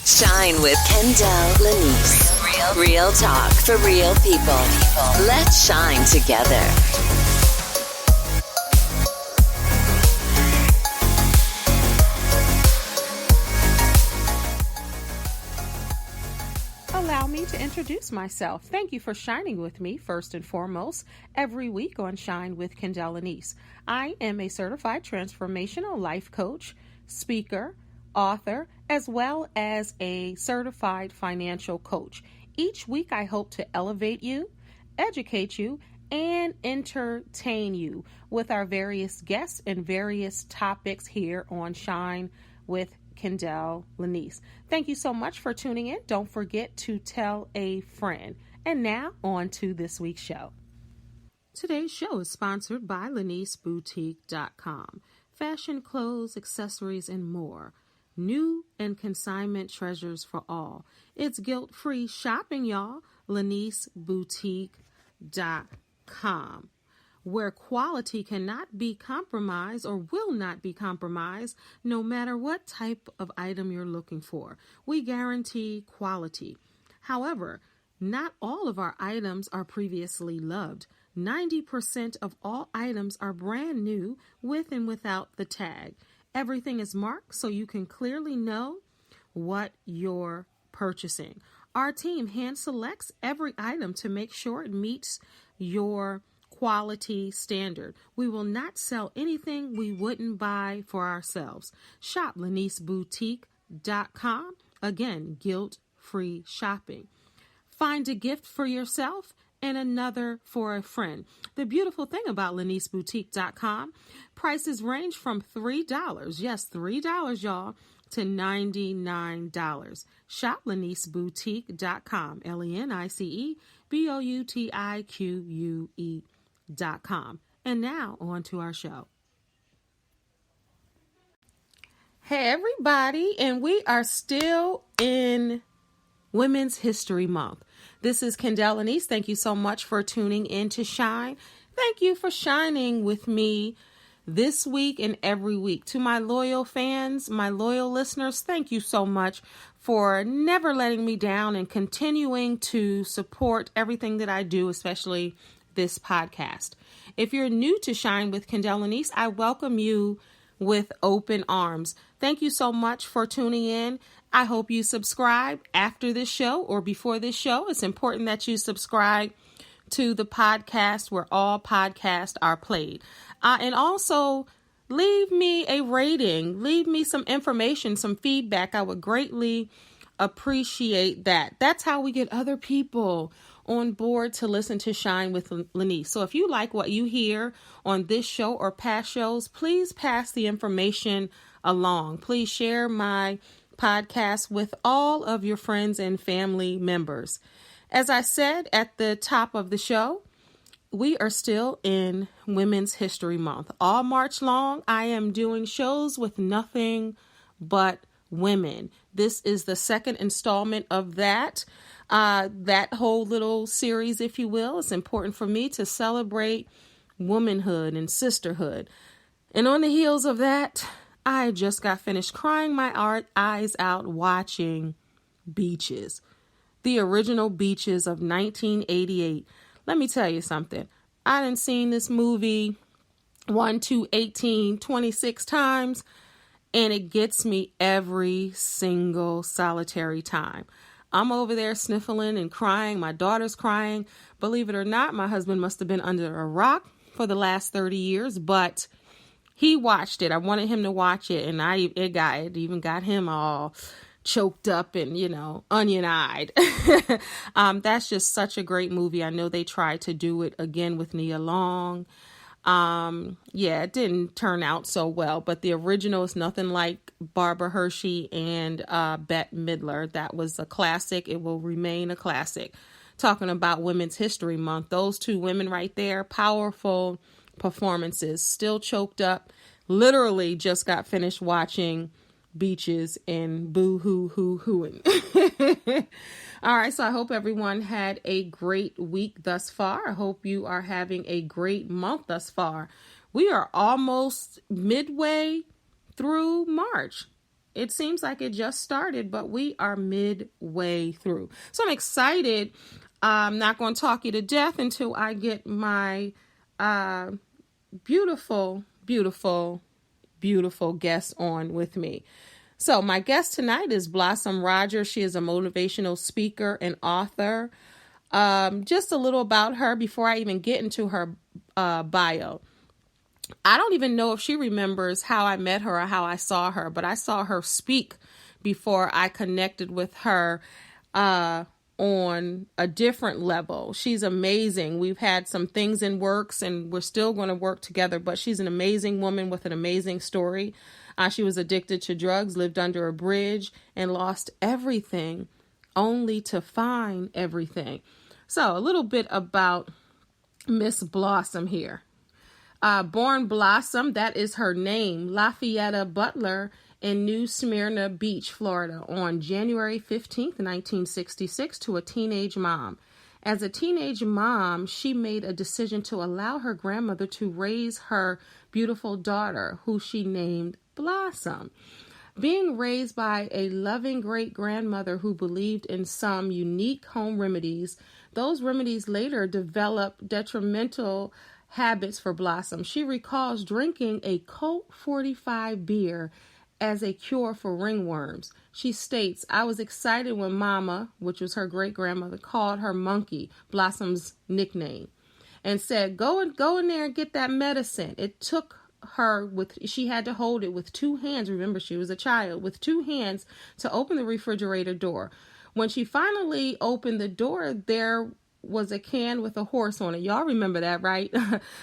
Shine with Kendéll Lenice. Real talk for real people. Let's shine together. Allow me to introduce myself. Thank you for shining with me first and foremost every week on Shine with Kendéll Lenice. I am a certified transformational life coach, speaker, author, as well as a certified financial coach. Each week I hope to elevate you, educate you, and entertain you with our various guests and various topics here on Shine with Kendéll Lenice. Thank you so much for tuning in. Don't forget to tell a friend. And now on to this week's show. Today's show is sponsored by LeniceBoutique.com. Fashion, clothes, accessories, and more. New and consignment treasures for all. It's guilt-free shopping, y'all. LeniceBoutique.com. Where quality cannot be compromised or will not be compromised no matter what type of item you're looking for. We guarantee quality. However, not all of our items are previously loved. 90% of all items are brand new with and without the tag. Everything is marked so you can clearly know what you're purchasing. Our team hand selects every item to make sure it meets your quality standard. We will not sell anything we wouldn't buy for ourselves. Shop LeniceBoutique.com. Again, guilt-free shopping. Find a gift for yourself and another for a friend. The beautiful thing about LeniceBoutique.com, prices range from $3, yes, $3, y'all, to $99. Shop LeniceBoutique.com, LeniceBoutique.com. And now on to our show. Hey everybody, and we are still in Women's History Month. This is Kendéll Lenice. Thank you so much for tuning in to Shine. Thank you for shining with me this week and every week. To my loyal fans, my loyal listeners, thank you so much for never letting me down and continuing to support everything that I do, especially this podcast. If you're new to Shine with Kendéll Lenice, I welcome you with open arms. Thank you so much for tuning in. I hope you subscribe after this show or before this show. It's important that you subscribe to the podcast where all podcasts are played. And also leave me a rating, leave me some information, some feedback. I would greatly appreciate that. That's how we get other people on board to listen to Shine with Lenice. So if you like what you hear on this show or past shows, please pass the information along. Please share my podcast with all of your friends and family members. As I said at the top of the show, we are still in Women's History Month. All March long, I am doing shows with nothing but women. This is the second installment of that whole little series, if you will. It's important for me to celebrate womanhood and sisterhood. And on the heels of that, I just got finished crying my eyes out watching Beaches, the original Beaches of 1988. Let me tell you something. I done seen this movie 1, 2, 18, 26 times, and it gets me every single solitary time. I'm over there sniffling and crying. My daughter's crying. Believe it or not, my husband must have been under a rock for the last 30 years, but he watched it. I wanted him to watch it, and it even got him all choked up and, onion-eyed. That's just such a great movie. I know they tried to do it again with Nia Long. It didn't turn out so well, but the original is nothing like Barbara Hershey and Bette Midler. That was a classic. It will remain a classic. Talking about Women's History Month, those two women right there, powerful performances, still choked up. Literally just got finished watching Beaches and boo-hoo-hoo-hooing. All right, so I hope everyone had a great week thus far. I hope you are having a great month thus far. We are almost midway through March. it seems like it just started, but we are midway through. So I'm excited. I'm not going to talk you to death until I get my beautiful, beautiful, beautiful guest on with me. So my guest tonight is Blossom Rogers. She is a motivational speaker and author. Just a little about her before I even get into her bio. I don't even know if she remembers how I met her or how I saw her, but I saw her speak before I connected with her on a different level. She's amazing. We've had some things in works and we're still going to work together, but she's an amazing woman with an amazing story. She was addicted to drugs, lived under a bridge, and lost everything only to find everything. So a little bit about Miss Blossom here. Born Blossom, that is her name, Lafayette Butler in New Smyrna Beach, Florida, on January 15th, 1966, to a teenage mom. As a teenage mom, she made a decision to allow her grandmother to raise her beautiful daughter, who she named Blossom. Being raised by a loving great-grandmother who believed in some unique home remedies, those remedies later developed detrimental habits for Blossom. She recalls drinking a Colt 45 beer as a cure for ringworms. She states, "I was excited when Mama," which was her great-grandmother, called her Monkey, Blossom's nickname, and said, go in there and get that medicine. It took her she had to hold it with two hands. Remember, she was a child, with two hands to open the refrigerator door. When she finally opened the door, there was a can with a horse on it. Y'all remember that, right?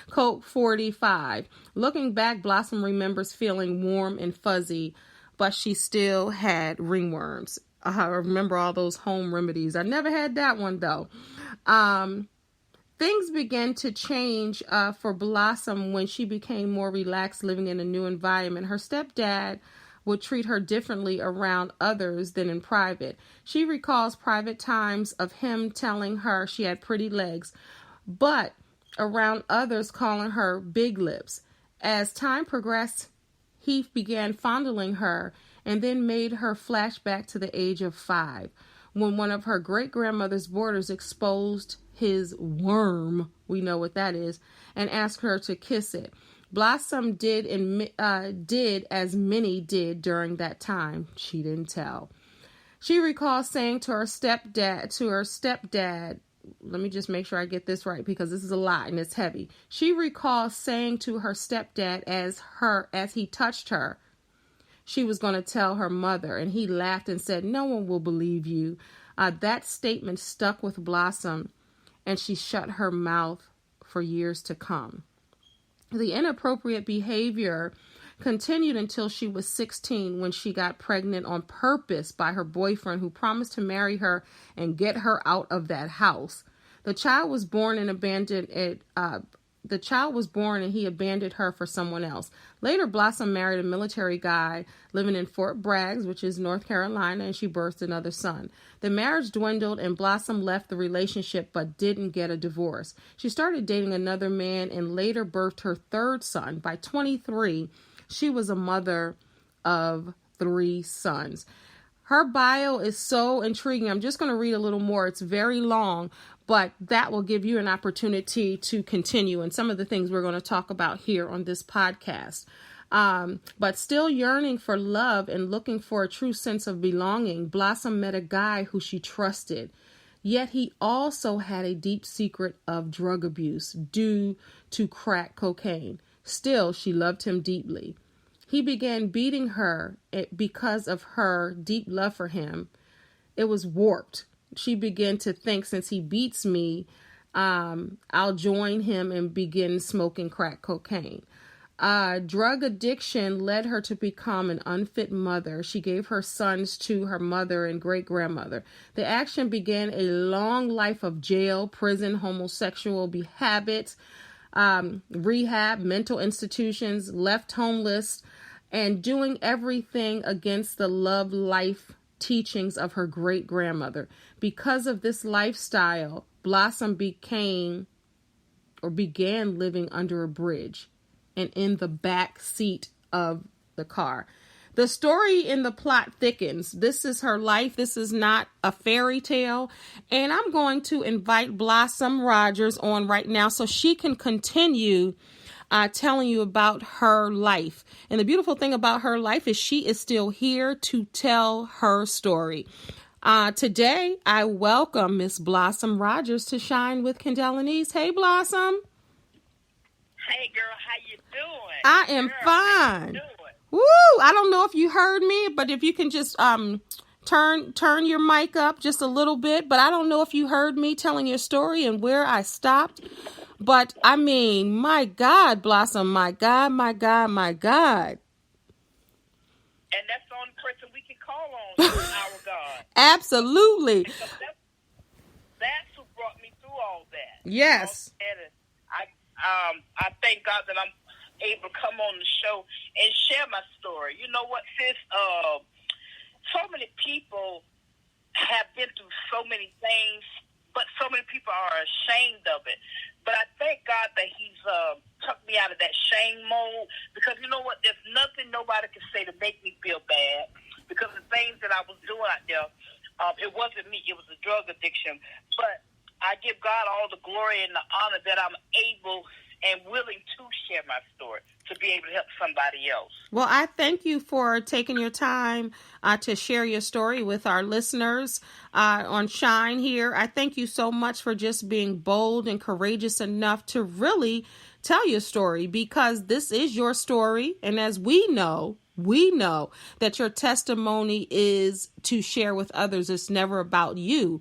Colt 45. Looking back, Blossom remembers feeling warm and fuzzy, but she still had ringworms. I remember all those home remedies. I never had that one, though. Things began to change for Blossom when she became more relaxed, living in a new environment. Her stepdad would treat her differently around others than in private. She recalls private times of him telling her she had pretty legs, but around others calling her big lips. As time progressed, he began fondling her and then made her flash back to the age of 5, when one of her great-grandmother's boarders exposed his worm, we know what that is, and asked her to kiss it. Blossom did as many did during that time. She didn't tell. She recalls saying to her stepdad, let me just make sure I get this right because this is a lot and it's heavy. She recalls saying to her stepdad as he touched her, she was going to tell her mother, and he laughed and said, "No one will believe you." That statement stuck with Blossom, and she shut her mouth for years to come. The inappropriate behavior continued until she was 16, when she got pregnant on purpose by her boyfriend, who promised to marry her and get her out of that house. The child was born and he abandoned her for someone else. Later, Blossom married a military guy living in Fort Bragg, which is North Carolina, and she birthed another son. The marriage dwindled and Blossom left the relationship but didn't get a divorce. She started dating another man and later birthed her third son. By 23, she was a mother of 3 sons. Her bio is so intriguing. I'm just going to read a little more. It's very long, but that will give you an opportunity to continue and some of the things we're going to talk about here on this podcast. But still yearning for love and looking for a true sense of belonging, Blossom met a guy who she trusted. Yet he also had a deep secret of drug abuse due to crack cocaine. Still, she loved him deeply. He began beating her because of her deep love for him. It was warped. She began to think, since he beats me, I'll join him and begin smoking crack cocaine. Drug addiction led her to become an unfit mother. She gave her sons to her mother and great-grandmother. The action began a long life of jail, prison, homosexual habits, rehab, mental institutions, left homeless, and doing everything against the love life teachings of her great-grandmother. Because of this lifestyle, Blossom began living under a bridge and in the back seat of the car. The story in the plot thickens. This is her life. This is not a fairy tale. And I'm going to invite Blossom Rogers on right now so she can continue telling you about her life. And the beautiful thing about her life is she is still here to tell her story. Today, I welcome Miss Blossom Rogers to Shine with Kendéll Lenice. Hey, Blossom. Hey, girl, how you doing? I am fine. Woo! I don't know if you heard me, but if you can just turn your mic up just a little bit. But I don't know if you heard me telling your story and where I stopped. But I mean, my God, Blossom, my God, my God, my God. And that's the only person we can call on, our God. Absolutely. That's who brought me through all that. Yes. And I thank God that I'm able to come on the show and share my story. You know what, sis? So many people have been through so many things, but so many people are ashamed of it. But I thank God that He's took me out of that shame mode, because you know what? There's nothing nobody can say to make me feel bad, because the things that I was doing out there, it wasn't me. It was a drug addiction. But I give God all the glory and the honor that I'm able and willing to share my story to be able to help somebody else. Well, I thank you for taking your time to share your story with our listeners on Shine here. I thank you so much for just being bold and courageous enough to really tell your story, because this is your story. And as we know that your testimony is to share with others. It's never about you.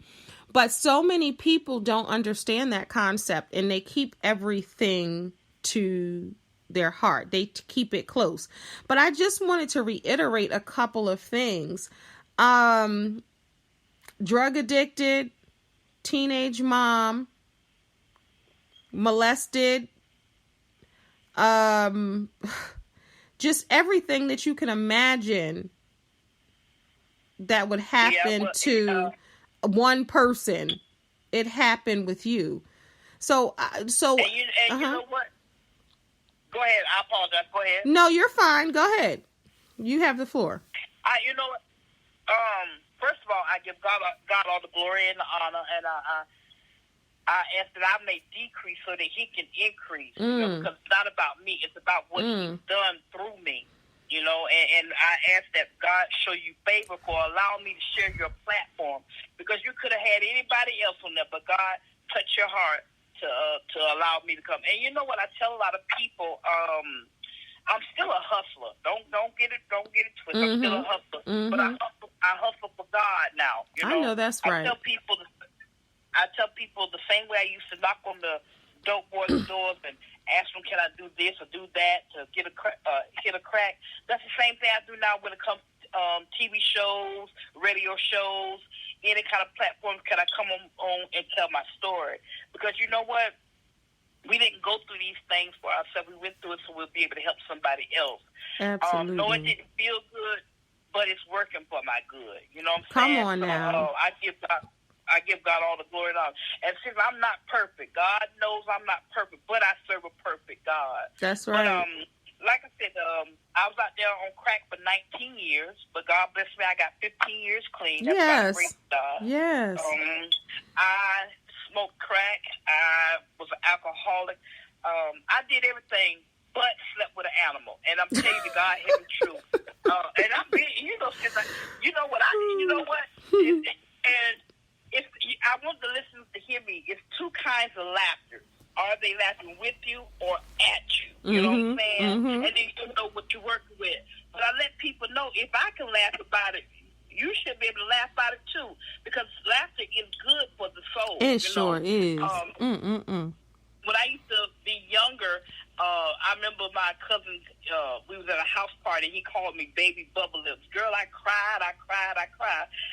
But so many people don't understand that concept, and they keep everything to their heart. They keep it close. But I just wanted to reiterate a couple of things. Drug addicted, teenage mom, molested, just everything that you can imagine that would happen to one person. It happened with you. So and you know what? Go ahead. I apologize. Go ahead. No, you're fine. Go ahead. You have the floor. You know what? First of all, I give God all the glory and the honor, and I ask that I may decrease so that He can increase. You know, because it's not about me; it's about what He's done through me. You know, and I ask that God show you favor for allowing me to share your platform, because you could have had anybody else on there, but God touched your heart to allow me to come. And you know what? I tell a lot of people, I'm still a hustler. Don't get it twisted. I'm still a hustler, but I hustle for God now. You know? I know that's right. I tell people the same way I used to knock on the dope boys' doors and ask them, can I do this or do that to hit a crack? That's the same thing I do now when it comes to TV shows, radio shows, any kind of platform. Can I come on and tell my story? Because you know what? We didn't go through these things for ourselves. We went through it so we'll be able to help somebody else. Absolutely. No, it didn't feel good, but it's working for my good. You know what I'm saying? Come on now. I give God all the glory and honor. And since I'm not perfect, God knows I'm not perfect, but I serve a perfect God. That's right. But, like I said, I was out there on crack for 19 years, but God bless me, I got 15 years clean. That's yes. Great God. Yes. I smoked crack. I was an alcoholic. I did everything but slept with an animal. And I'm telling you, God had the truth. And I'm being, you know what? And I want the listeners to hear me. It's two kinds of laughter. Are they laughing with you or at you? You know what I'm saying? And then you know what you're working with. But I let people know, if I can laugh about it, you should be able to laugh about it too. Because laughter is good for the soul. It sure is. When I used to be younger, I remember my cousin, we was at a house party. He called me Baby Bubble Lips. Girl, I cried.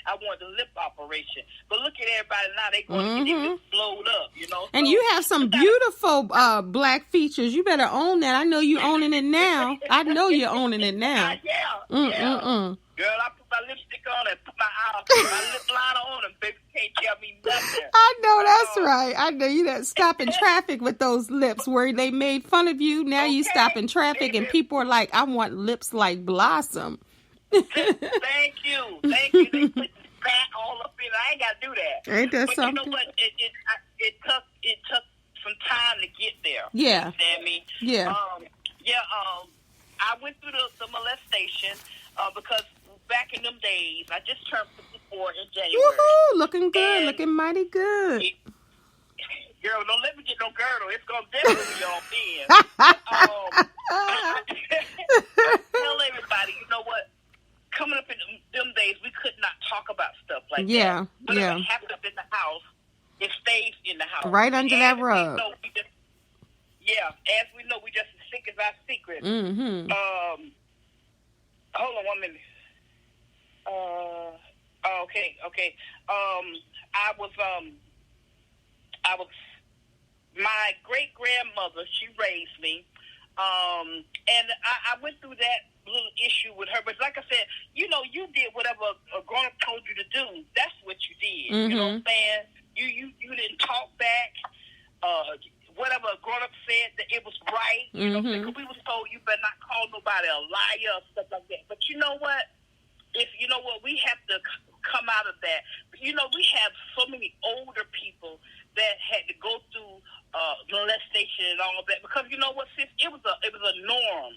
I wanted a lip operation. But look at everybody now. They going to get their lips blowed up, you know. And so, you have some beautiful black features. You better own that. I know you owning it now. I know you're owning it now. Yeah. Girl, I put my lipstick on and put my lip liner on, and baby can't tell me nothing. I know that's right. I know you that stopping traffic with those lips where they made fun of you. Now you stopping traffic and people are like, I want lips like Blossom. Thank you. They put fat all up in it. I ain't got to do that. Ain't that but something? You know what? It took some time to get there. Yeah. You understand me? Yeah. I went through the molestation because back in them days, I just turned 54 in January. Woohoo! Looking good. Looking mighty good. Girl, don't let me get no girdle. It's going to definitely be on thin. Tell everybody, you know what? Coming up in them days, we could not talk about stuff like that. Whatever happened up in the house, it stays in the house. Right under that rug. As we know, we just as sick as our secret. Mm-hmm. Hold on 1 minute. Okay. I was my great grandmother. She raised me, and I went through that little issue with her. But like I said, you know, you did whatever a grown up told you to do. That's what you did. Mm-hmm. You know what I'm saying? You didn't talk back. Whatever a grown up said that it was right. You know what I'm saying? 'Cause we was told you better not call nobody a liar or stuff like that. But you know what? We have to come out of that. You know, we have so many older people that had to go through molestation and all of that because you know what, sis, it was a norm.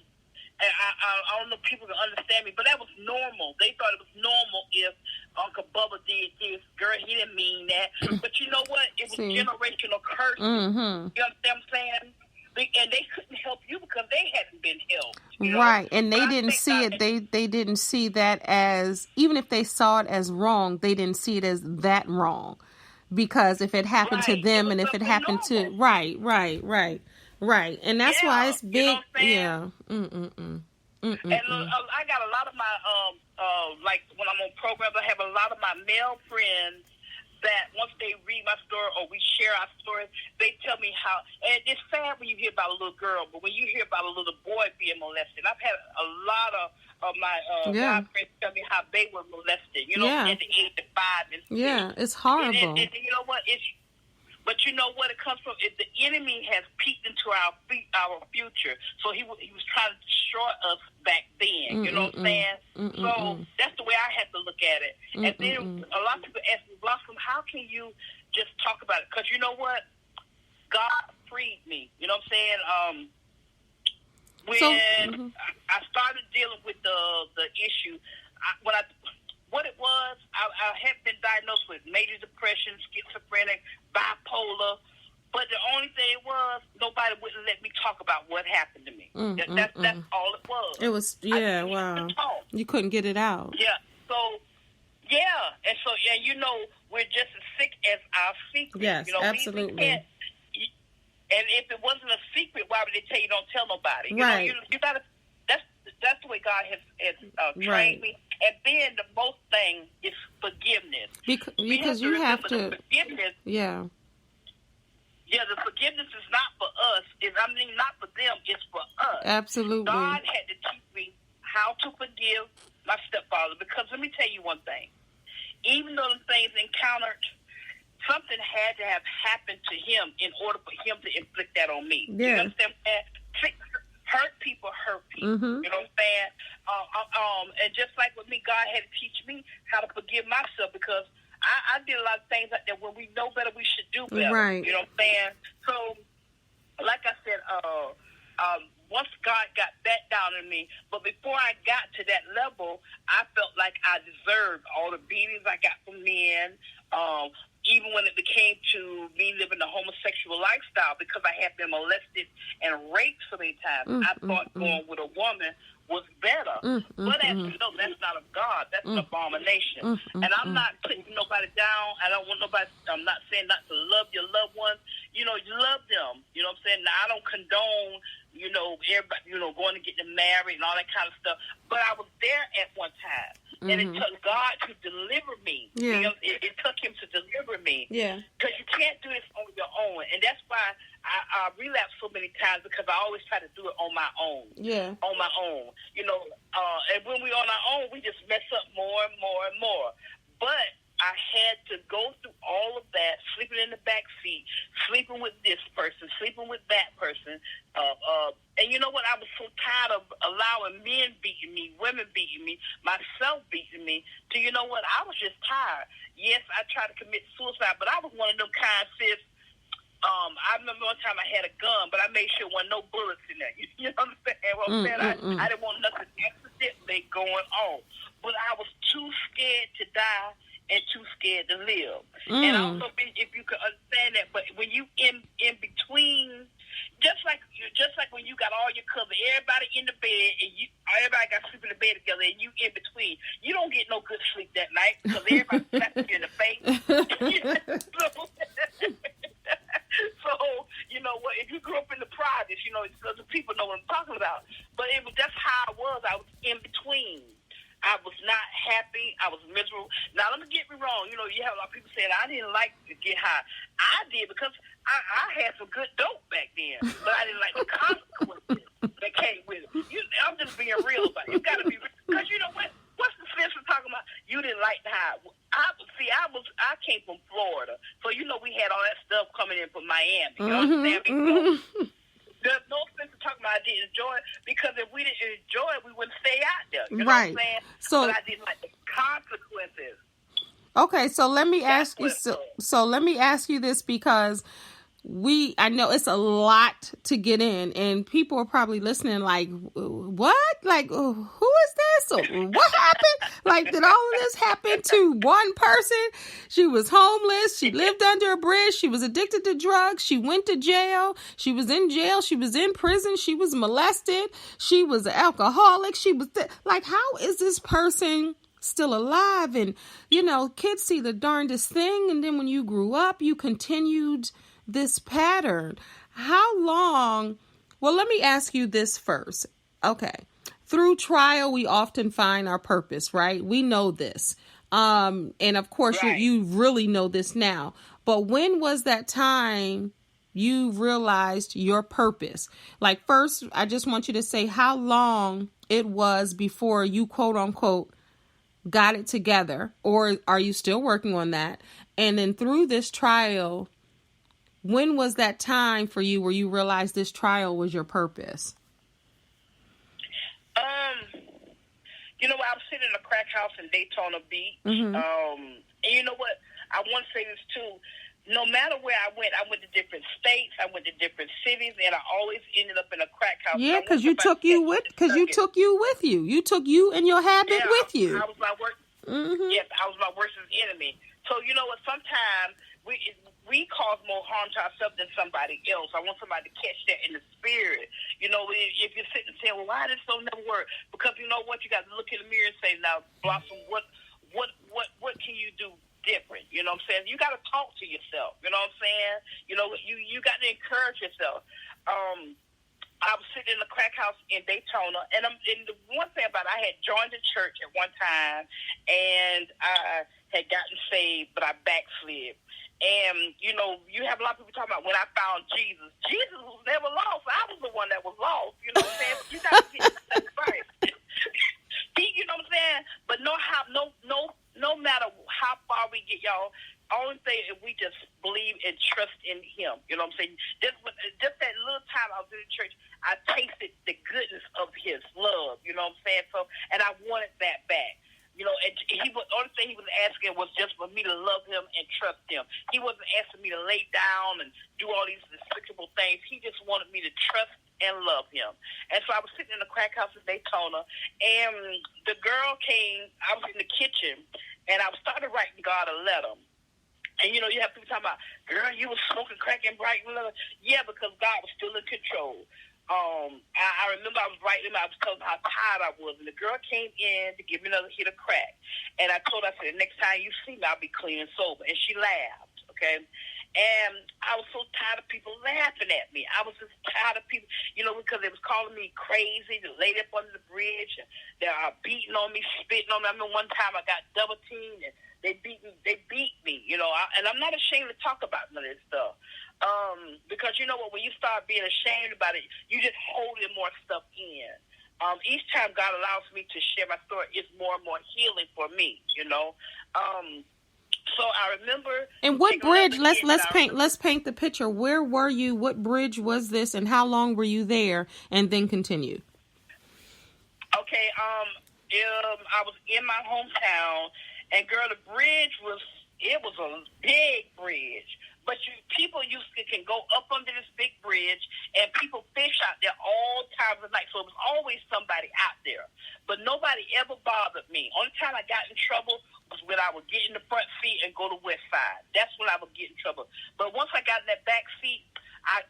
And I don't know if people can understand me, but that was normal. They thought it was normal if Uncle Bubba did this. Girl, he didn't mean that. But you know what? It was generational curse. Mm-hmm. You understand what I'm saying? And they couldn't help you because they hadn't been helped. You know? Right, and they didn't see it. They didn't see that as, even if they saw it as wrong, they didn't see it as that wrong. Because if it happened to them and if it happened to... Right. And that's why it's big. You know And I got a lot of my, like when I'm on programs, I have a lot of my male friends that once they read my story or we share our stories, they tell me how, and it's sad when you hear about a little girl, but when you hear about a little boy being molested, I've had a lot of my guy friends tell me how they were molested, you know, at the age of 5 and 6. Yeah, it's horrible. And you know what? But you know what it comes from? If the enemy has peeked into our future, so he was trying to destroy us back then. You know what I'm saying? So that's the way I had to look at it. And then a lot of people ask me, Blossom, how can you just talk about it? Because you know what? God freed me. You know what I'm saying? When I started dealing with the issue, what it was, I had been diagnosed with major depression, schizophrenic, bipolar, but the only thing was nobody wouldn't let me talk about what happened to me. That's all it was. It was, wow. You couldn't get it out. Yeah, and you know, we're just as sick as our secret. Yes, you know, absolutely. We can't, and if it wasn't a secret, why would they tell you don't tell nobody? You right. know, you gotta. That's the way God has trained me. And then the most thing is forgiveness. Because you have to. Forgiveness. Yeah. Yeah, the forgiveness is not for us. Not for them. It's for us. Absolutely. God had to teach me how to forgive my stepfather. Because let me tell you one thing. Even though the things encountered, something had to have happened to him in order for him to inflict that on me. Yeah. You understand? Hurt people. Mm-hmm. You know what I'm saying? And just like with me, God had to teach me how to forgive myself because I did a lot of things like that. When we know better, we should do better. Right. You know what I'm saying? So, like I said, once God got that down in me, but before I got to that level, I felt like I deserved all the beatings I got from men. Even when it became to me living a homosexual lifestyle, because I had been molested and raped so many times, I thought going with a woman was better. But as you know, that's not of God. That's an abomination. And I'm not putting nobody down. I'm not saying not to love your loved ones. You know, you love them. You know what I'm saying? Now, I don't condone, you know, everybody, you know, going to get them married and all that kind of stuff. But I was there at one time. And it took God to deliver me. Yeah. You know, it took him to deliver me. Yeah. Because you can't do this on your own. And that's why I relapsed so many times, because I always try to do it on my own. Yeah. On my own. You know, and when we're on our own, we just mess up more and more and more. But I had to go through all of that, sleeping in the back seat, sleeping with this person, sleeping with that person. And you know what? I was so tired of allowing men beating me, women beating me, my was just tired. Yes, I tried to commit suicide, but I was one of them kind, sis. I remember one time I had a gun, but I made sure there wasn't no bullets in there. You know what I'm saying? Well, I didn't want nothing accidentally going on. But I was too scared to die and too scared to live. And I don't know if you could understand that, but when you in between, just like when you got all your cousins, everybody in the bed, and everybody got sleep in the bed together, and you in between, you don't get no good sleep that night because everybody slapping you in the face. So, you know what, if you grew up in the projects, you know, the people know what I'm talking about. But that's how I was. I was in between. I was not happy. I was miserable. Now, let me get me wrong. You know, you have a lot of people saying, I didn't like to get high. I did because I had some good dope back then. But I didn't like the consequences that came with it. I'm just being real about it. You got to be real. Because you know what? What's the sense of talking about you didn't like the high? I came from Florida. So, you know, we had all that stuff coming in from Miami. You understand me? There's no sense of talking about I didn't enjoy it, because if we didn't enjoy it, we wouldn't stay out there. You know what I'm saying? So, but I didn't like the consequences. Okay, so let me ask you. So let me ask you this, because I know it's a lot to get in, and people are probably listening like, what? Like, who is this? Or what happened? Like, did all of this happen to one person? She was homeless. She lived under a bridge. She was addicted to drugs. She went to jail. She was in jail. She was in prison. She was molested. She was an alcoholic. She was like, how is this person still alive? And, you know, kids see the darndest thing. And then when you grew up, you continued this pattern. How long? Well, let me ask you this first. Okay. Through trial, we often find our purpose, right? We know this. And of course, right, you really know this now. But when was that time you realized your purpose? Like, first, I just want you to say how long it was before you, quote unquote, got it together, or are you still working on that? And then through this trial, when was that time for you where you realized this trial was your purpose? You know what? I was sitting in a crack house in Daytona Beach. And you know what? I want to say this too. No matter where I went to different states, I went to different cities, and I always ended up in a crack house. Yeah, because you took you with you. You took you and your habit with you. I was my worst. Yes, I was my worst enemy. So you know what? Sometimes we cause more harm to ourselves than somebody else. I want somebody to catch that in the spirit. You know, if you're sitting and saying, well, why this don't never work? Because you know what? You got to look in the mirror and say, now, Blossom, what can you do different? You know what I'm saying? You got to talk to yourself. You know what I'm saying? You know, you got to encourage yourself. I was sitting in a crack house in Daytona, and the one thing about it, I had joined the church at one time, and I had gotten saved, but I backslid. And, you know, you have a lot of people talking about when I found Jesus. Jesus was never lost. I was the one that was lost. You know what I'm saying? You got to get to Christ. You know what I'm saying? But no matter how far we get, y'all, only thing is we just believe and trust in Him. You know what I'm saying? Just that little time I was in the church, I tasted the goodness of His love. You know what I'm saying? So, and I wanted that back. You know, and the only thing He was asking was just for me to love Him and trust Him. He wasn't asking me to lay down and do all these despicable things. He just wanted me to trust and love Him. And so I was sitting in a crack house in Daytona, and the girl came. I was in the kitchen, and I started writing God a letter. And, you know, you have people talking about, girl, you was smoking crack and writing letter. Yeah, because God was still in control. I remember I was writing him, I was telling him how tired I was, and the girl came in to give me another hit of crack. And I told her, I said, next time you see me, I'll be clean and sober. And she laughed, okay? And I was so tired of people laughing at me. I was just tired of people, you know, because they was calling me crazy, they laid up under the bridge, and they are beating on me, spitting on me. I remember one time I got double teamed, and they beat me, you know, and I'm not ashamed to talk about none of this stuff. Because you know what, when you start being ashamed about it, you just holding more stuff in. Each time God allows me to share my story, it's more and more healing for me, you know. So I remember. And what bridge? Let's paint the picture. Where were you? What bridge was this? And how long were you there? And then continue. Okay. I was in my hometown, And girl, the bridge was a big bridge. But people can go up under this big bridge, and people fish out there all times of night. So it was always somebody out there. But nobody ever bothered me. Only time I got in trouble was when I would get in the front seat and go to West Side. That's when I would get in trouble. But once I got in that back seat, I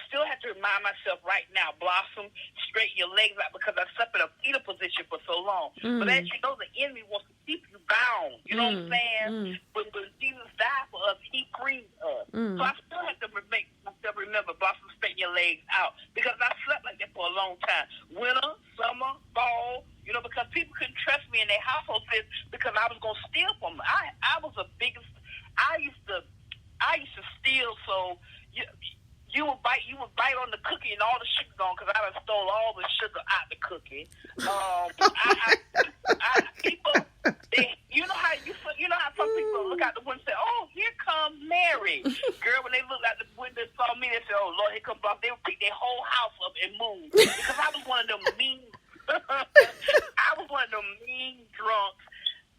still have to remind myself right now, Blossom, straighten your legs out, because I slept in a fetal position for so long. But as you know, the enemy wants to keep you bound. You know what I'm saying? But when Jesus died for us, he freed us. So I still have to make myself remember, Blossom, straighten your legs out, because I slept like that for a long time. Winter, summer, fall, because people couldn't trust me in their household because I was going to steal from them. I was the biggest. I used to steal, so you would bite on the cookie and all the sugar gone, because I done stole all the sugar out the cookie. People, you know how some people look out the window and say, "Oh, here comes Mary." Girl, when they looked out the window and saw me, they said, "Oh Lord, here comes Bob." They would pick their whole house up and move, because I was one of them mean. I was one of them mean drunks.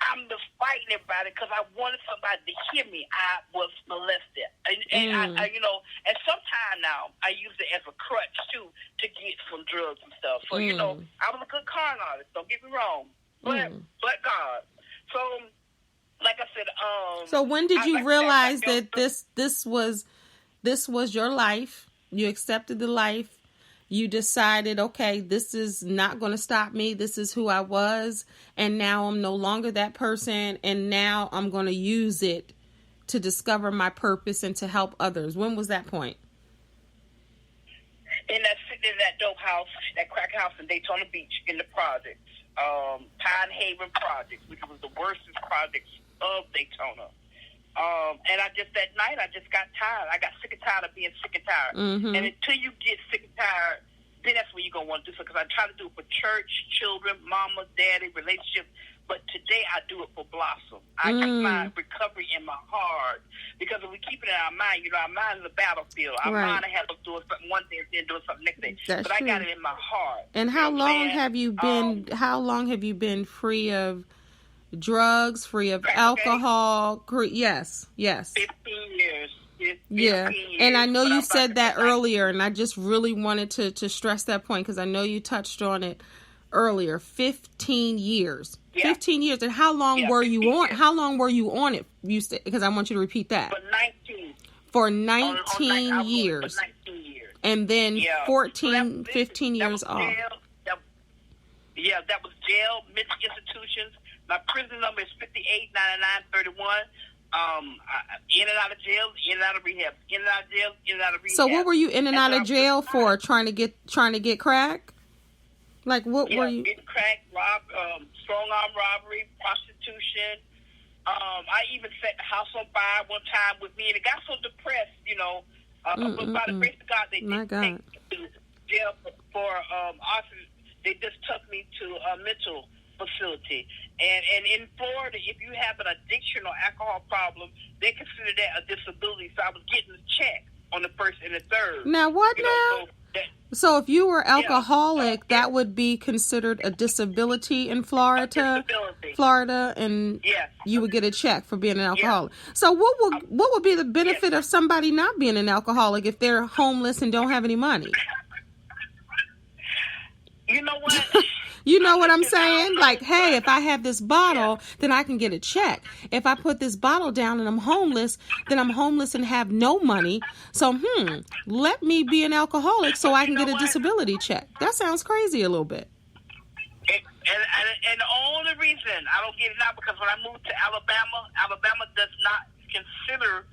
I'm just fighting everybody because I wanted somebody to hear me. I was molested, and I and sometimes now I use it as a crutch too to get some drugs and stuff. So I was a good con artist. Don't get me wrong, but God. So, like I said, So when did you realize that this was your life? You accepted the life. You decided, okay, this is not going to stop me. This is who I was. And now I'm no longer that person. And now I'm going to use it to discover my purpose and to help others. When was that point? In that dope house, that crack house in Daytona Beach in the projects, Pine Haven Projects, which was the worstest projects of Daytona. And that night I just got tired. I got sick and tired of being sick and tired. And until you get sick and tired, then that's when you're going to want to do something. Because I try to do it for church, children, mama, daddy, relationships. But today I do it for Blossom. I keep my recovery in my heart. Because if we keep it in our mind, our mind is a battlefield. Our mind has us doing something one day and then doing something next day. That's but true. I got it in my heart. And how long have you been? How long have you been free of drugs, free of alcohol? Yes. 15 years. 15 years. And I know you said that earlier, and I just really wanted to stress that point because I know you touched on it earlier. 15 years. Yeah. 15 years. And how long were you on? How long were you on it? You said, because I want you to repeat that. For 19 years. For 19 years. And then 14, 15 years off. That was jail, mental institutions. My prison number is 589931. In and out of jail, in and out of rehab, in and out of jail, in and out of rehab. So what were you in and out of jail for? Trying to get crack? Like what were you? Getting crack, strong arm robbery, prostitution. I even set the house on fire one time with me, and it got so depressed, but by the grace of God, they didn't take me to jail for arson. They just took me to a mental facility. And in Florida, if you have an addiction or alcohol problem, they consider that a disability. So I was getting a check on the first and the third. Now what now? So if you were alcoholic, that would be considered a disability in Florida. Florida, and you would get a check for being an alcoholic. So what would be the benefit of somebody not being an alcoholic if they're homeless and don't have any money? You know what? You know what I'm saying? Like, hey, if I have this bottle, then I can get a check. If I put this bottle down and I'm homeless, then I'm homeless and have no money. So, let me be an alcoholic so I can get a disability check. That sounds crazy a little bit. And the only reason I don't get it now, because when I moved to Alabama does not consider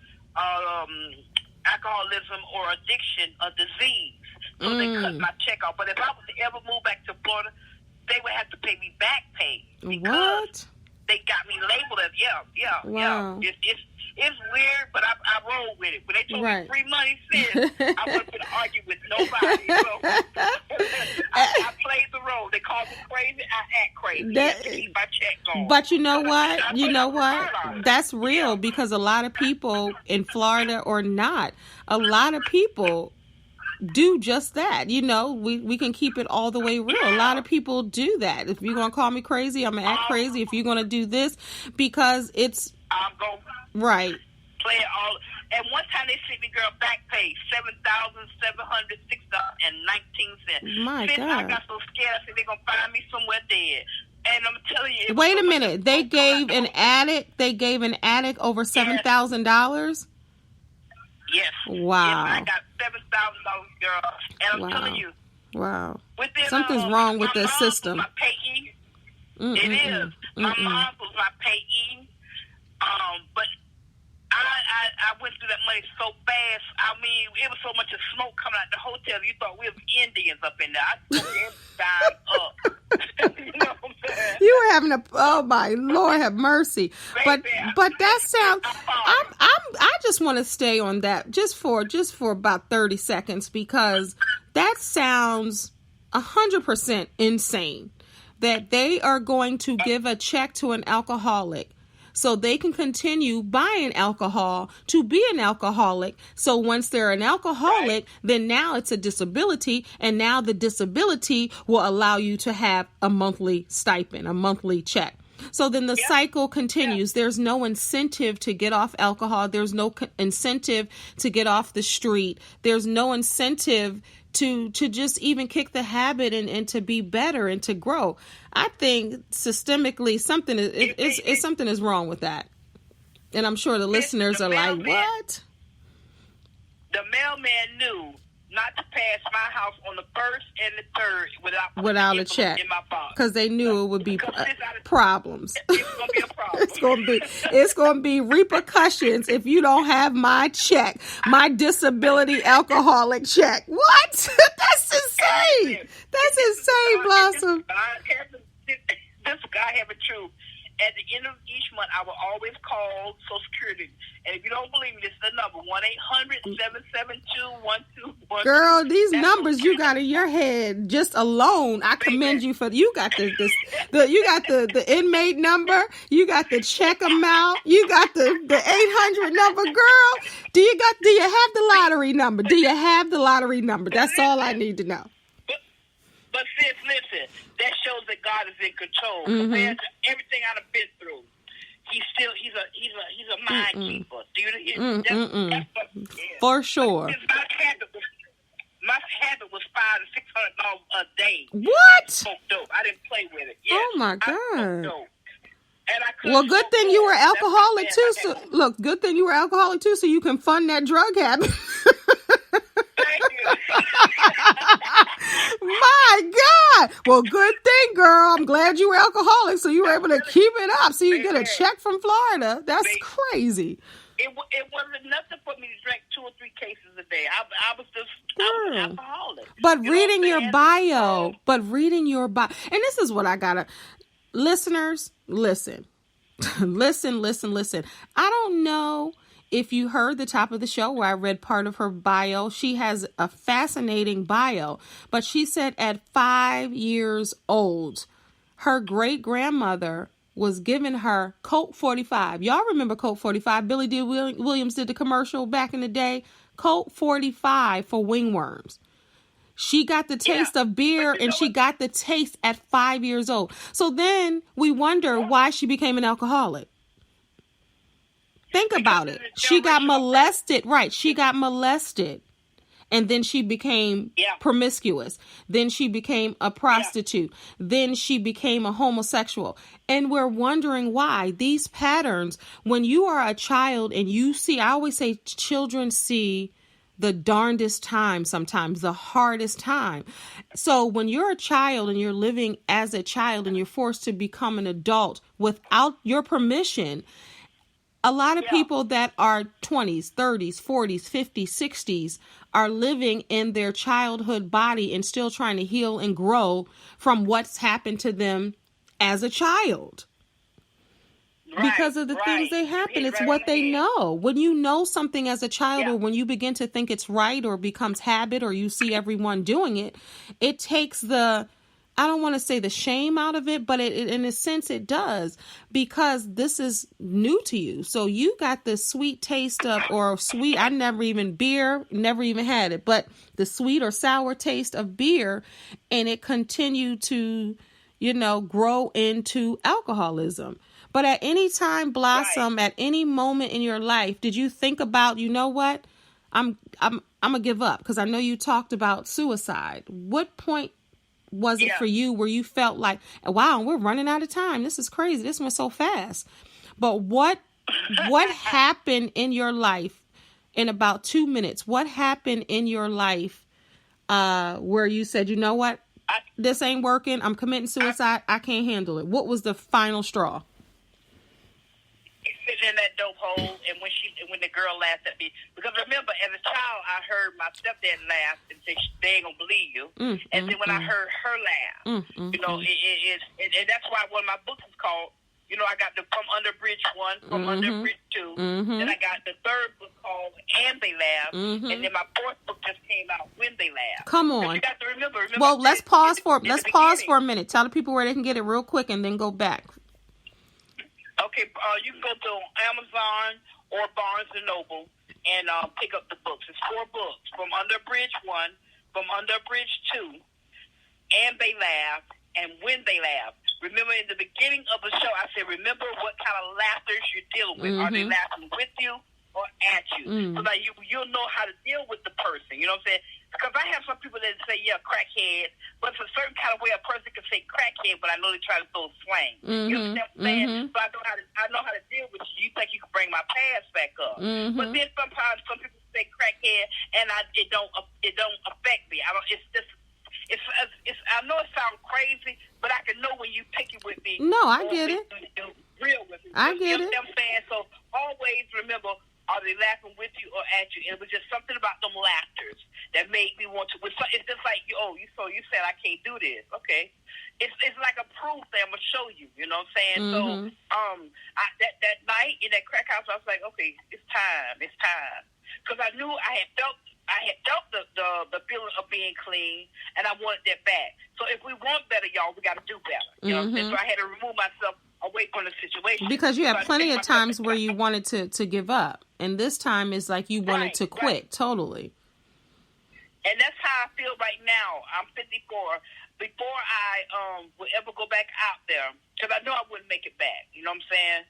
alcoholism or addiction a disease. So they cut my check off. But if I was to ever move back to Florida, they would have to pay me back pay. Because they got me labeled as, Wow. It's weird, but I roll with it. When they told me free money, sis, I wasn't going to argue with nobody. So I played the role. They call me crazy, I act crazy. I have to keep my check going. But you know what? You know what? That's real because a lot of people in Florida or not, a lot of people do just that. You know, we can keep it all the way real. A lot of people do that. If you're going to call me crazy, I'm going to act crazy. If you're going to do this, because it's... I'm going to right. play it all. And one time they sent me, girl, back pay, $7,706.19. My Since God. I got so scared, I said they're going to find me somewhere dead. And I'm telling you... Wait a minute. They gave an addict over $7,000? Yes. Wow. Yes, I got $7,000, girl. And I'm telling you... Wow. Within, Something's wrong with the system. My payee. It is. My mom was my payee. But I went through that money so fast. I mean, it was so much of smoke coming out the hotel. You thought we were Indians up in there. I took every dime up. You know what I'm saying? You were having oh my Lord, have mercy. But that sounds. I just want to stay on that just for about 30 seconds, because that sounds 100% insane. That they are going to give a check to an alcoholic so they can continue buying alcohol to be an alcoholic. So once they're an alcoholic, then now it's a disability, and now the disability will allow you to have a monthly stipend, a monthly check. So then the cycle continues. There's no incentive to get off alcohol. There's no incentive to get off the street. There's no incentive to just even kick the habit and to be better and to grow. I think systemically something is wrong with that. And I'm sure the listeners are like, what? The mailman knew not to pass my house on the 1st and the 3rd without a check, in my box, because they knew it would be problems. It's going to be a problem. it's going to be repercussions if you don't have my check, my disability alcoholic check. What? That's insane. That's insane, Blossom. This guy have it true. At the end of each month, I will always call Social Security. And if you don't believe me, this is the number, 1-800-772-1212. Girl, these numbers you got in your head just alone, I commend you for. You got the inmate number, you got the check amount, you got the 800 number. Girl, do you have the lottery number? Do you have the lottery number? That's all I need to know. But sis, listen, that shows that God is in control. Compared to everything I've been through, he's a mind keeper. For sure. My habit was $500 to $600 a day. What? I smoked dope. I didn't play with it. Yes, oh my God. Well, good thing you were alcoholic too. Good thing you were alcoholic too, so you can fund that drug habit. Thank you. My God. Well, good thing, girl. I'm glad you were alcoholic, so you were able to keep it up. So you get a check from Florida. That's crazy. It wasn't nothing for me to drink 2 or 3 cases a day. I was an alcoholic. But reading your bio, and this is what I gotta, listeners, listen. Listen. I don't know if you heard the top of the show where I read part of her bio. She has a fascinating bio, but she said at 5 years old, her great grandmother was giving her Colt 45. Y'all remember Colt 45? Billy D. Williams did the commercial back in the day. Colt 45 for wingworms. She got the taste of beer, and she got the taste at 5 years old. So then we wonder why she became an alcoholic. Think about it. She got molested. Right. She got molested. And then she became promiscuous. Then she became a prostitute. Then she became a homosexual. And we're wondering why. These patterns, when you are a child and you see, I always say children see the darndest time sometimes, the hardest time. So when you're a child and you're living as a child and you're forced to become an adult without your permission, a lot of people that are 20s, 30s, 40s, 50s, 60s are living in their childhood body and still trying to heal and grow from what's happened to them as a child. Because of the things that happen. It's what they know. When you know something as a child, or when you begin to think it's right or becomes habit, or you see everyone doing it, it takes the I don't want to say the shame out of it, but it in a sense it does, because this is new to you. So you got the sweet taste of, or sweet, I never even had it, but the sweet or sour taste of beer, and it continued to, grow into alcoholism. But at any time, Blossom, at any moment in your life, did you think about, you know what, I'm gonna give up? Because I know you talked about suicide. What point was it for you where you felt like, wow, we're running out of time? This is crazy. This went so fast. But what happened in your life in about 2 minutes? What happened in your life where you said, you know what, this ain't working. I'm committing suicide. I can't handle it. What was the final straw? Sitting in that dope hole, and when the girl laughed at me, because remember, as a child, I heard my stepdad laugh and say, "They ain't gonna believe you," and then when I heard her laugh, and that's why one of my books is called, I got the From Under Bridge 1, From Under Bridge 2, then I got the third book called And They Laugh, and then my fourth book just came out, When They Laugh. Come on. You got to remember. Well, let's pause for a minute. Tell the people where they can get it real quick, and then go back. Okay, you can go to Amazon or Barnes & Noble and pick up the books. It's 4 books, From Under Bridge 1, From Under Bridge 2, And They Laugh, and When They Laugh. Remember, in the beginning of the show, I said, remember what kind of laughter you're dealing with. Are they laughing with you or at you? So that you'll know how to deal with the person. You know what I'm saying? Because I have some people that say, crackhead, but it's a certain kind of way a person can say crackhead, but I know they try to throw slang. You understand what I'm saying? So I know how to deal with you. You think you can bring my past back up. But then sometimes some people say crackhead, and it don't affect me. I know it sounds crazy, but I can know when you pick it with me. No, I get it. Real with me. I get it. You know what I'm saying? So always remember, are they laughing with you or at you? And it was just something about them laughters that made me want to. It's just like, you said I can't do this. Okay. It's like a proof that I'm going to show you. You know what I'm saying? So that night in that crack house, I was like, okay, it's time. It's time. Because I knew I had felt the feeling of being clean, and I wanted that back. So if we want better, y'all, we got to do better. You know what I'm saying? So I had to remove myself away from the situation. Because you had plenty of times where you wanted to give up. And this time is like you wanted to quit. Totally. And that's how I feel right now. I'm 54. Before I would ever go back out there, because I know I wouldn't make it back. You know what I'm saying?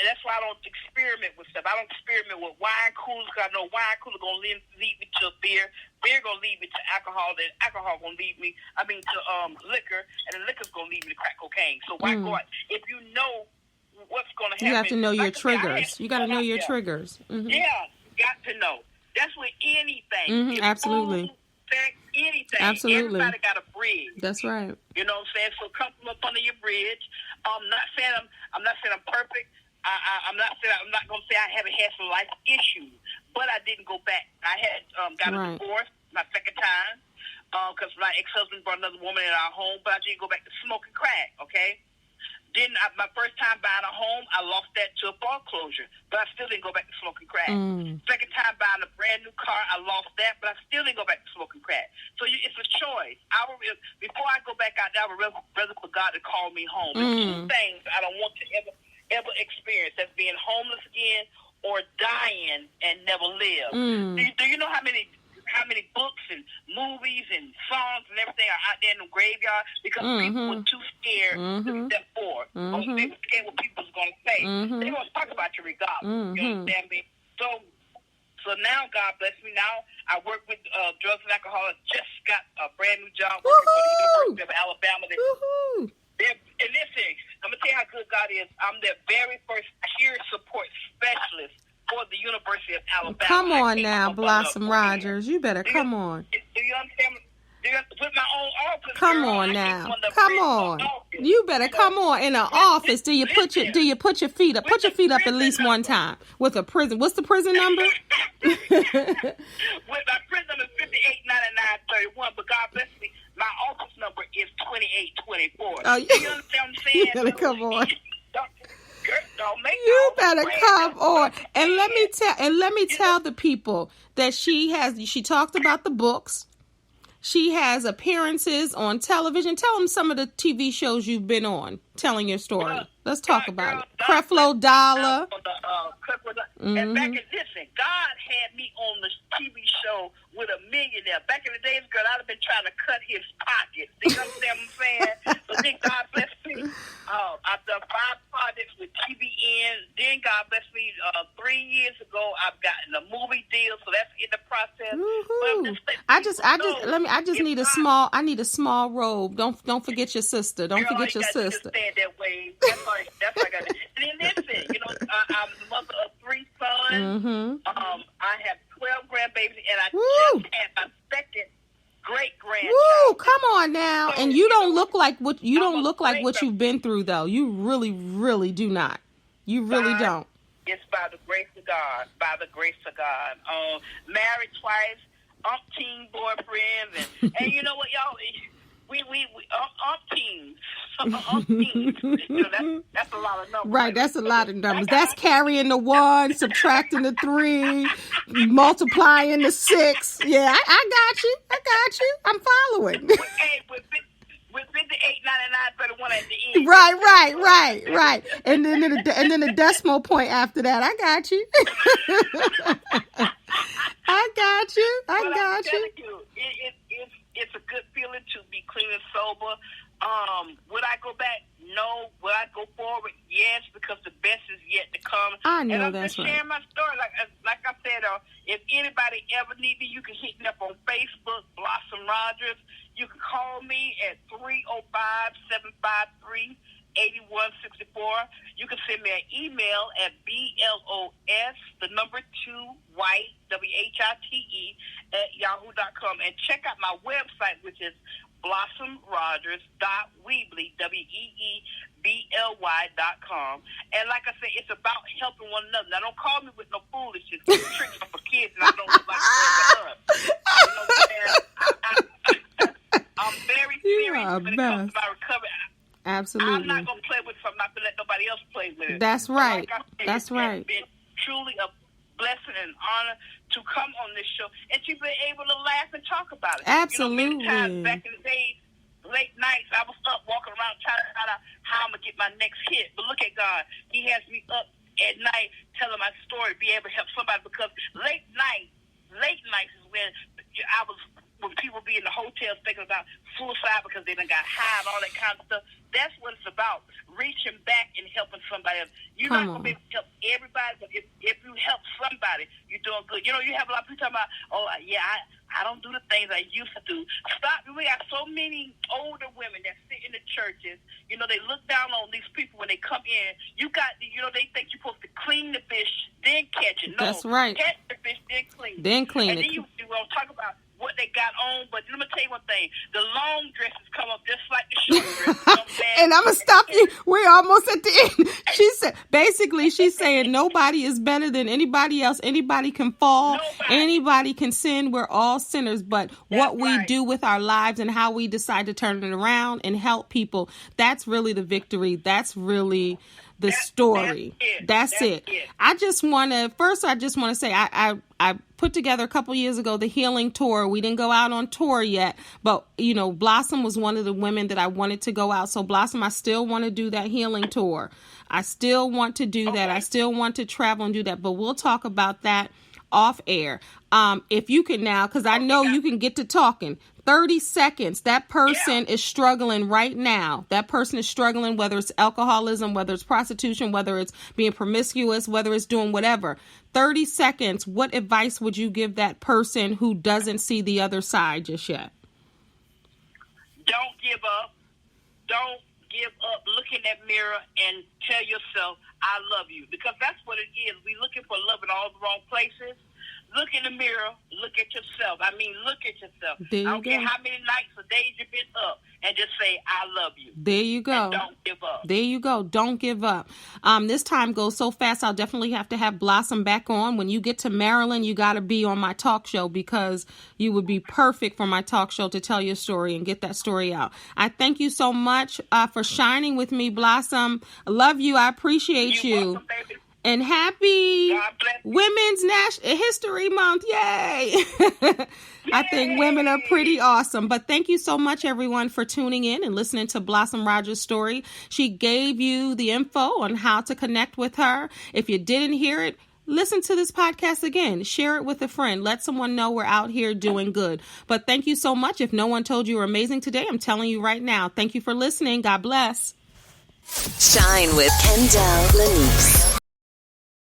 That's why I don't experiment with stuff. I don't experiment with wine coolers, because I know wine cooler going to lead me to beer. Beer going to lead me to alcohol. Then alcohol going to lead me, to liquor. And then liquor's going to lead me to crack cocaine. So why go out? If you know what's going to happen. You have to know your triggers. You got to know your triggers. Yeah, you got to know. That's with anything. Absolutely. Sex, anything. Absolutely. Everybody got a bridge. That's right. You know what I'm saying? So come from up under your bridge. I'm not saying I'm perfect. I'm not gonna say I haven't had some life issues, but I didn't go back. I had got a divorce my second time because my ex-husband brought another woman in our home, but I didn't go back to smoking crack. Okay. Then my first time buying a home, I lost that to a foreclosure, but I still didn't go back to smoking crack. Second time buying a brand new car, I lost that, but I still didn't go back to smoking crack. So it's a choice. Before I go back out there, I would rather for God to call me home. There's 2 things I don't want to ever experience: that's being homeless again or dying and never live. Do you know how many books and movies and songs and everything are out there in the graveyard because people were too scared to step forward. Or they were scared what people was going to say. They going to talk about you regardless. You understand me? So now, God bless me. Now I work with drugs and alcohol. I just got a brand new job working for the University of Alabama. And listen, I'm going to tell you how good God is. I'm their very first peer support specialist for the University of Alabama. Come on now, Blossom Rogers. You better come on. Do you understand? With my own office. Come on now. Come on. You better come on in an office. Do you put your feet up? Put your feet up at least one time with a prison. What's the prison number? With my prison number is 589931, but God bless me, my office number is 2824. Oh, you understand what I'm saying? You better come on. You better come on. And let me tell the people that she talked about the books. She has appearances on television. Tell them some of the TV shows you've been on, telling your story. Well, Let's talk about girl, it. Creflo Dollar. And back in, listen, God had me on the TV show with a millionaire. Back in the days, girl, I'd have been trying to cut his pockets. You understand what I'm saying? But then God bless me. I've done 5 projects with TVN. Then God bless me. 3 years ago, I've gotten a movie deal, so that's in the process. I just need a small. I need a small robe. Don't forget your sister. Don't forget your sister. Stand that way. That's all I got. And then listen, I'm the mother of 3 sons. Mm-hmm. I have 12 grandbabies, and I just had my second great grandchild. Woo! Come on now, and you don't look like what you've been through, though. You really, really do not. You really don't. It's by the grace of God. By the grace of God. Married twice, umpteen boyfriends, and you know what, y'all? We umpteens. That's a lot of numbers. Right, that's a lot of numbers. That's carrying the 1, subtracting the 3, multiplying the 6. Yeah, I got you. I'm following. With 58.99 at the end. Right. And then the decimal point after that. I got you. I got you. I'm telling you, it's a good feeling to be clean and sober. Would I go back? No. Would I go forward? Yes, because the best is yet to come. I know, and I'm that's just sharing my story. Like I said, if anybody ever needs me, you can hit me up on Facebook, Blossom Rogers. You can call me at 305-753-8164. You can send me an email at BLOS2white WHITE @yahoo.com, and check out my website, which is blossomrogers.weebly WEEBLY.com. And like I said, it's about helping one another. Now, don't call me with no foolishness. Tricks are for kids, and I don't look like I'm very serious when it comes to my recovery. Absolutely. I'm not going to play with something. I'm not going to let nobody else play with it. That's right. Like said, That's right. It's been truly a blessing and honor to come on this show and to be able to laugh and talk about it. Absolutely. Many times back in the day, late nights, I was up walking around trying to find out how I'm going to get my next hit. But look at God. He has me up at night telling my story, be able to help somebody, because late nights is when people be in the hotels thinking about suicide because they done got high and all that kind of stuff. That's what it's about, reaching back and helping somebody else. You're not going to be able to help everybody, but if you help somebody, you're doing good. You have a lot of people talking about, I don't do the things I used to do. Stop. We got so many older women that sit in the churches. They look down on these people when they come in. They think you're supposed to clean the fish, then catch it. No, that's right. Catch the fish, then clean it. And then you will talk about what they got on, but let me tell you one thing. The long dresses come up just like the short dresses. You know what I'm saying? And I'm going to stop you. We're almost at the end. She's saying nobody is better than anybody else. Anybody can fall. Anybody can sin. We're all sinners. But what we do with our lives and how we decide to turn it around and help people, that's really the victory. That's really the story. That's it. I just want to say I put together a couple years ago the healing tour. We didn't go out on tour yet, but Blossom was one of the women that I wanted to go out. So Blossom, I still want to do that healing tour. I still want to do that. I still want to travel and do that, but we'll talk about that off air. If you can now, because I know you can get to talking. 30 seconds. That person is struggling right now. That person is struggling, whether it's alcoholism, whether it's prostitution, whether it's being promiscuous, whether it's doing whatever. 30 seconds. What advice would you give that person who doesn't see the other side just yet? Don't give up. Don't give up. Look in that mirror and tell yourself, I love you. Because that's what it is. We're looking for love in all the wrong places. Look in the mirror. Look at yourself. Look at yourself. There you I don't go. care how many nights or days you've been up, and just say, I love you. There you go. And don't give up. There you go. Don't give up. This time goes so fast. I'll definitely have to have Blossom back on. When you get to Maryland, you got to be on my talk show, because you would be perfect for my talk show to tell your story and get that story out. I thank you so much for shining with me, Blossom. I love you. I appreciate you. You're welcome, baby. And happy God bless you. Women's History Month. Yay. I think women are pretty awesome. But thank you so much, everyone, for tuning in and listening to Blossom Rogers' story. She gave you the info on how to connect with her. If you didn't hear it, listen to this podcast again. Share it with a friend. Let someone know we're out here doing good. But thank you so much. If no one told you were amazing today, I'm telling you right now. Thank you for listening. God bless. Shine with Kendéll Lenice.